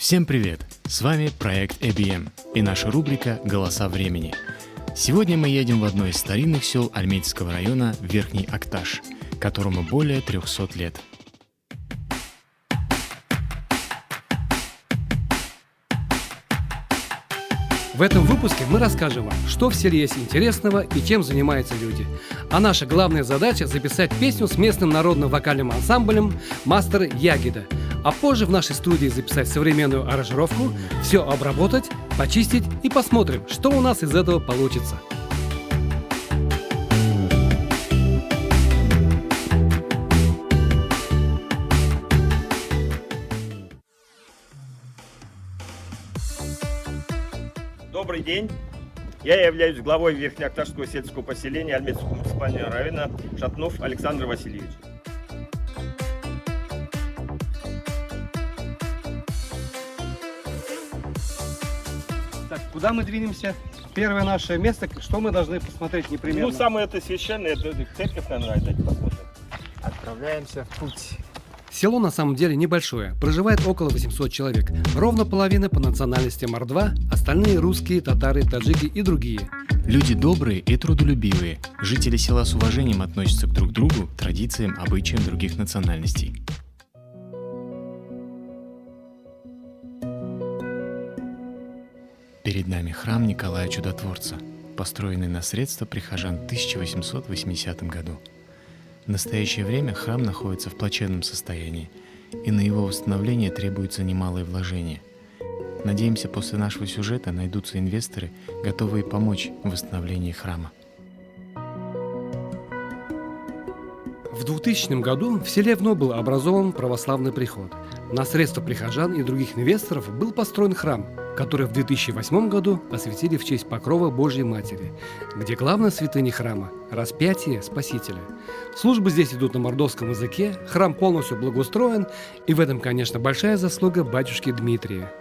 Всем привет! С вами проект ABM и наша рубрика «Голоса времени». Сегодня мы едем в одно из старинных сел Альметьевского района Верхний Акташ, которому более 300 лет. В этом выпуске мы расскажем вам, что в селе есть интересного и чем занимаются люди. А наша главная задача – записать песню с местным народным вокальным ансамблем «Мастер Ягида». А позже в нашей студии записать современную аранжировку, все обработать, почистить и посмотрим, что у нас из этого получится. Добрый день. Я являюсь главой Верхнеокташского сельского поселения Альметьевского муниципального района Шатнов Александр Васильевич. Так, куда мы двинемся? Первое наше место, что мы должны посмотреть непременно? Ну, самое это священное, это церковь, наверное, давайте посмотрим. Отправляемся в путь. Село на самом деле небольшое, проживает около 800 человек. Ровно половина по национальности мордва, остальные русские, татары, таджики и другие. Люди добрые и трудолюбивые. Жители села с уважением относятся друг к другу, традициям, обычаям других национальностей. Перед нами храм Николая Чудотворца, построенный на средства прихожан в 1880 году. В настоящее время храм находится в плачевном состоянии, и на его восстановление требуется немалое вложение. Надеемся, после нашего сюжета найдутся инвесторы, готовые помочь в восстановлении храма. В 2000 году в селе вновь был образован православный приход. На средства прихожан и других инвесторов был построен храм, который в 2008 году осветили в честь Покрова Божьей Матери, где главная святыня храма – распятие Спасителя. Службы здесь идут на мордовском языке, храм полностью благоустроен, и в этом, конечно, большая заслуга батюшки Дмитрия.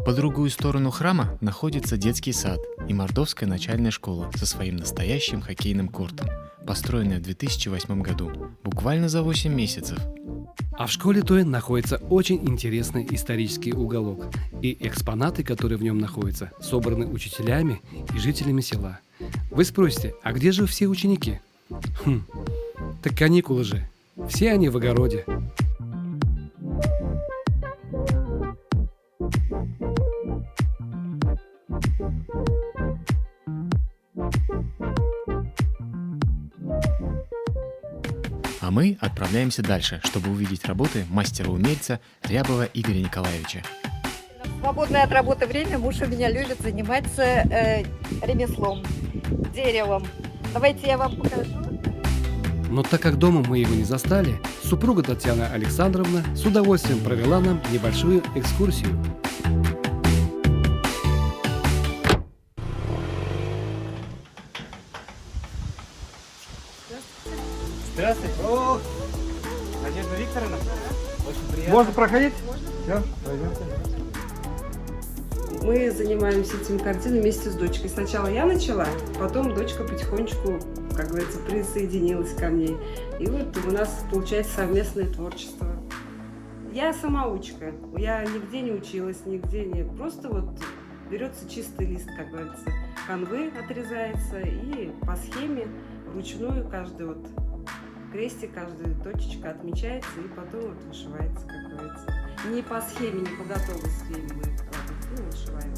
По другую сторону храма находится детский сад и мордовская начальная школа со своим настоящим хоккейным кортом, построенная в 2008 году, буквально за 8 месяцев. А в школе той находится очень интересный исторический уголок, и экспонаты, которые в нем находятся, собраны учителями и жителями села. Вы спросите, а где же все ученики? Так каникулы же, все они в огороде. А мы отправляемся дальше, чтобы увидеть работы мастера-умельца Рябова Игоря Николаевича. В свободное от работы время муж у меня любит заниматься ремеслом, деревом. Давайте я вам покажу. Но так как дома мы его не застали, супруга Татьяна Александровна с удовольствием провела нам небольшую экскурсию. Здравствуйте. О, Надежда Викторовна. Очень приятно. Можно проходить? Все, пойдемте. Мы занимаемся этим картиной вместе с дочкой. Сначала я начала, потом дочка потихонечку, как говорится, присоединилась ко мне. И вот у нас получается совместное творчество. Я самоучка. Я нигде не училась, нигде не... Просто вот берется чистый лист, как говорится. Канвы отрезается и по схеме вручную каждый вот крестик, каждая точечка отмечается и потом вот вышивается, как говорится. Не по схеме, не по готовой схеме мы вышиваем.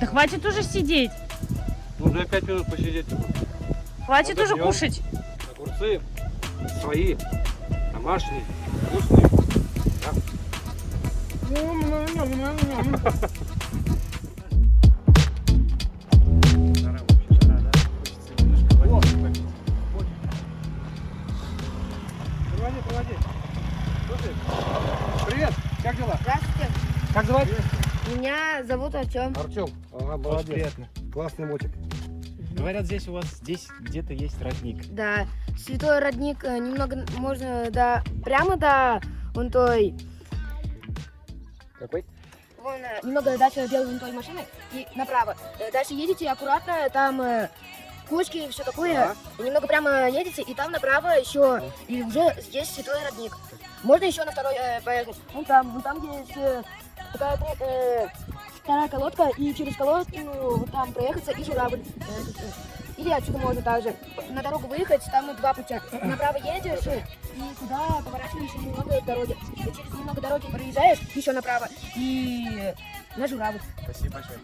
Да хватит уже сидеть. Нужно 5 минут посидеть. Хватит уже кушать. Огурцы свои, домашние, вкусные. Проводи. Слушай, привет, как дела? Здравствуйте. Как звать? Меня зовут Артем. Артем. Ага, молодец. приятно. Классный мотик. Говорят, здесь у вас где-то есть родник. Да, святой родник, немного можно прямо до вон той, Какой? вон немного дальше белой вон той машины и направо. Дальше едете аккуратно, там кочки и все такое. И немного прямо едете, и там направо еще, и уже здесь святой родник. Можно еще на второй поехать. Вон там есть такая вторая колодка, и через колодку вот там проехаться и журавль. Или отсюда можно также на дорогу выехать, там 2 путя. Направо едешь, и туда поворачиваешь еще немного дороги. И через немного дороги проезжаешь, еще направо, и на журавль. Спасибо большое.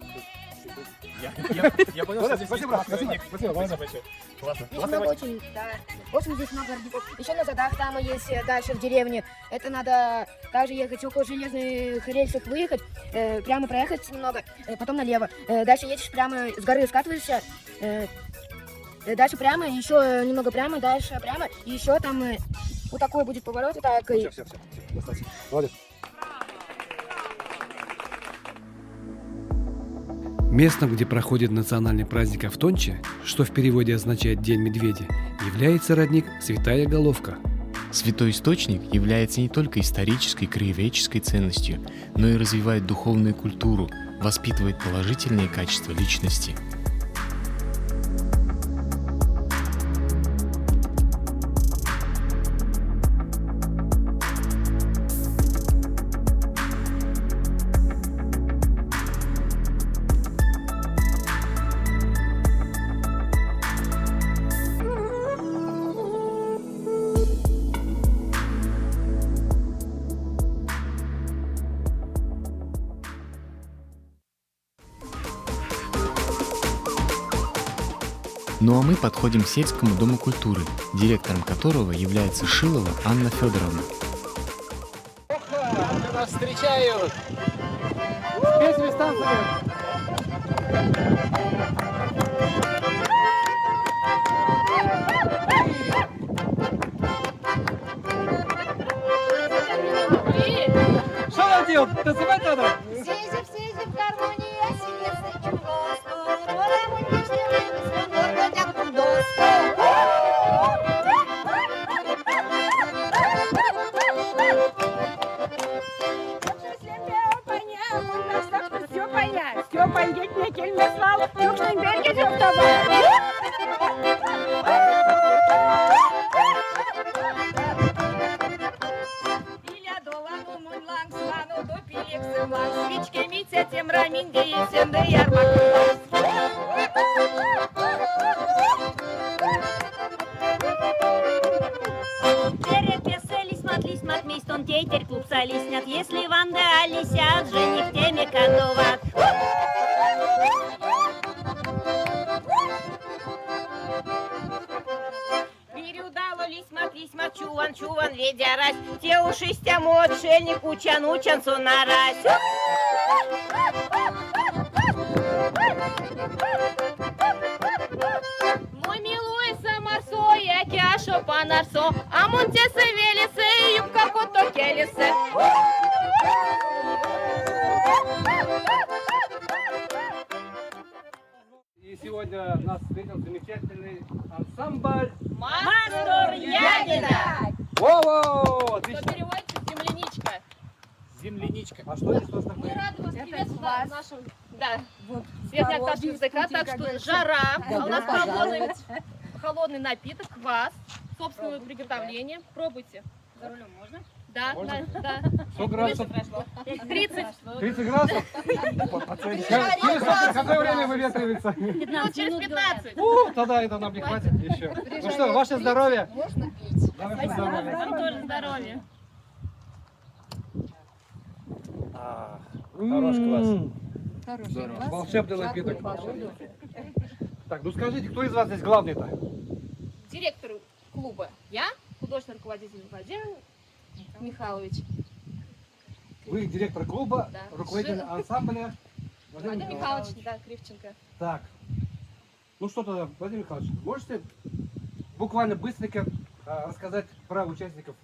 Я понял, что здесь Спасибо, есть спасибо, родник. спасибо, Спасибо большое. Классно. Здесь Классный много родник. очень, да, очень здесь много родников. Еще на задах там есть дальше в деревне. Это надо также ехать около железных рельсов, выехать, прямо проехать немного, потом налево. Дальше едешь прямо с горы, скатываешься, дальше прямо, еще немного прямо, дальше прямо, и еще там вот такой будет поворот, вот так. И... Все, достаточно. Молодец. Местом, где проходит национальный праздник Автонче, что в переводе означает «День медведя», является родник Святая Головка. Святой источник является не только исторической, краеведческой ценностью, но и развивает духовную культуру, воспитывает положительные качества личности. Ну а мы подходим к сельскому дому культуры, директором которого является Шилова Анна Федоровна. Нас встречают. С песнями с танцами. Что нам делать? Танцевать надо? Сизи в гармонии, сизи чудо, рода Все понять, все понять, не кельмеслав, южный берег Иля долану мунланг слану до пилек сымлан, свечки митя тем раминге и сенды ярмак. Он теперь купца лиснят, если ванда алисят, жених теме кадуват. Переудало лисмат, чуван, ведя рась, те уши стяму отшельник, учан сонарась. Мой милуй самарсо, я кяшо панарсо, а мунте севелисе, юбка кото келисе. И сегодня нас встретил замечательный ансамбль. Мастер Ягина! Воу! Отлично! переводится земляничка. Земляничка. А что здесь у нас Мы такое? рады вас приветствовать в нашем, да, Вот, светлый здоровья, октябрь языка, пути, так как что говорится. жара, а у Добро нас пожаловать. холодный напиток, квас, собственного приготовления. Пробуйте. За рулем можно? Да, Можно? да. 100 градусов? 30. 30 градусов? Через какое время выветривается? Ну, через 15. Тогда это нам не хватит еще. Ну что, ваше здоровье? Можно пить. Ваше здоровье. Вам тоже здоровья. Хороший класс. Хороший класс. Волшебный напиток. Так, ну скажите, кто из вас здесь главный-то? Директор клуба я, художественный руководитель Владимир Михайлович. Вы директор клуба, Да. руководитель ансамбля. Владимир Михайлович, да, Кривченко. Так. Ну что тогда, Владимир Михайлович, можете буквально быстренько рассказать про участников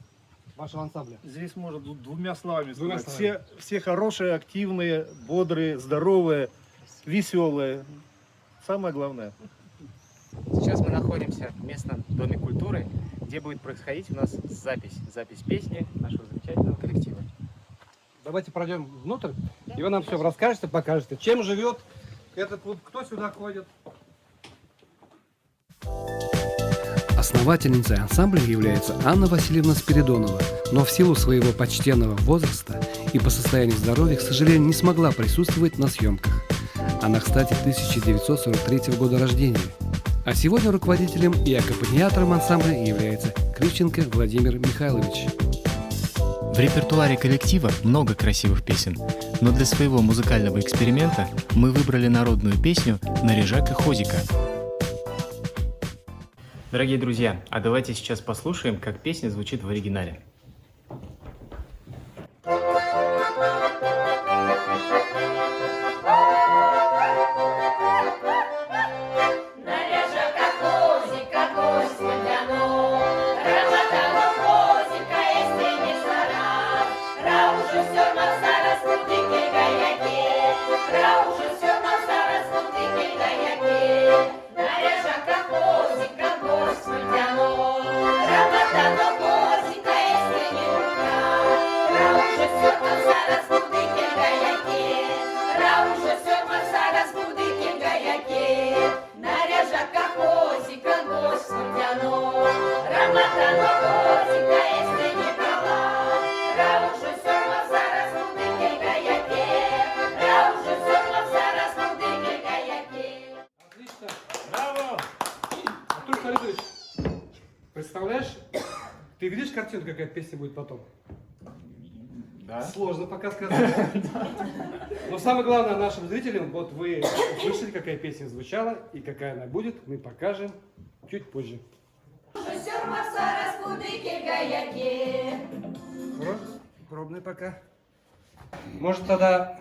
вашего ансамбля? Здесь можно двумя словами Двумя сказать. словами. Все хорошие, активные, бодрые, здоровые, веселые. Самое главное. Сейчас мы находимся в местном доме культуры, где будет происходить у нас запись песни нашего замечательного коллектива. Давайте пройдем внутрь, и вы нам все расскажете, покажете, чем живет этот клуб, кто сюда ходит. Основательницей ансамбля является Анна Васильевна Спиридонова, но в силу своего почтенного возраста и по состоянию здоровья, к сожалению, не смогла присутствовать на съемках. Она, кстати, 1943 года рождения. А сегодня руководителем и аккомпаниатором ансамбля является Кривченко Владимир Михайлович. В репертуаре коллектива много красивых песен, но для своего музыкального эксперимента мы выбрали народную песню «Наряжака Хозика». Дорогие друзья, а давайте сейчас послушаем, как песня звучит в оригинале. Представляешь? Ты видишь картину, какая песня будет потом? Да. Сложно пока сказать. Но самое главное нашим зрителям, вот вы услышали, какая песня звучала и какая она будет, мы покажем чуть позже. Пробный пока. Может тогда,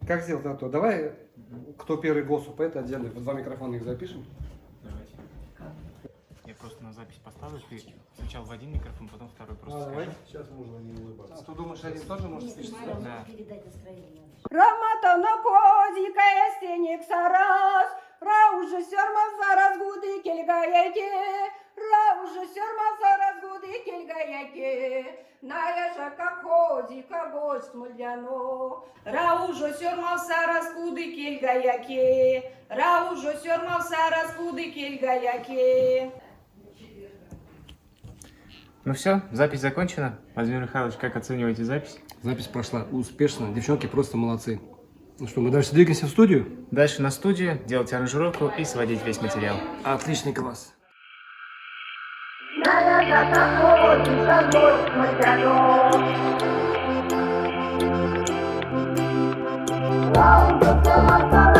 как сделать на то? Давай, кто первый голос упоет, отдельно, в два микрофона их запишем. Давайте. Я просто на запись поставлю, ты сначала в один микрофон, потом второй просто скажи. Давай. Сейчас можно не улыбаться. А ты думаешь, один тоже может спишется? Да. Раматана козика естеник сарас, раужа сёрма зараз гуды кельгаяке, раужа сёрма зараз гуды кельгаяке, наряжа как козика гость мульяно, раужа сёрма зараз гуды кельгаяке, раужа сёрма зараз гуды кельгаяке. Ну все, запись закончена. Владимир Михайлович, как оцениваете запись? Запись прошла успешно. Девчонки просто молодцы. Ну что, мы дальше двигаемся в студию? Дальше на студию, делать аранжировку и сводить весь материал. Отличный класс. Раужа сёрма зараз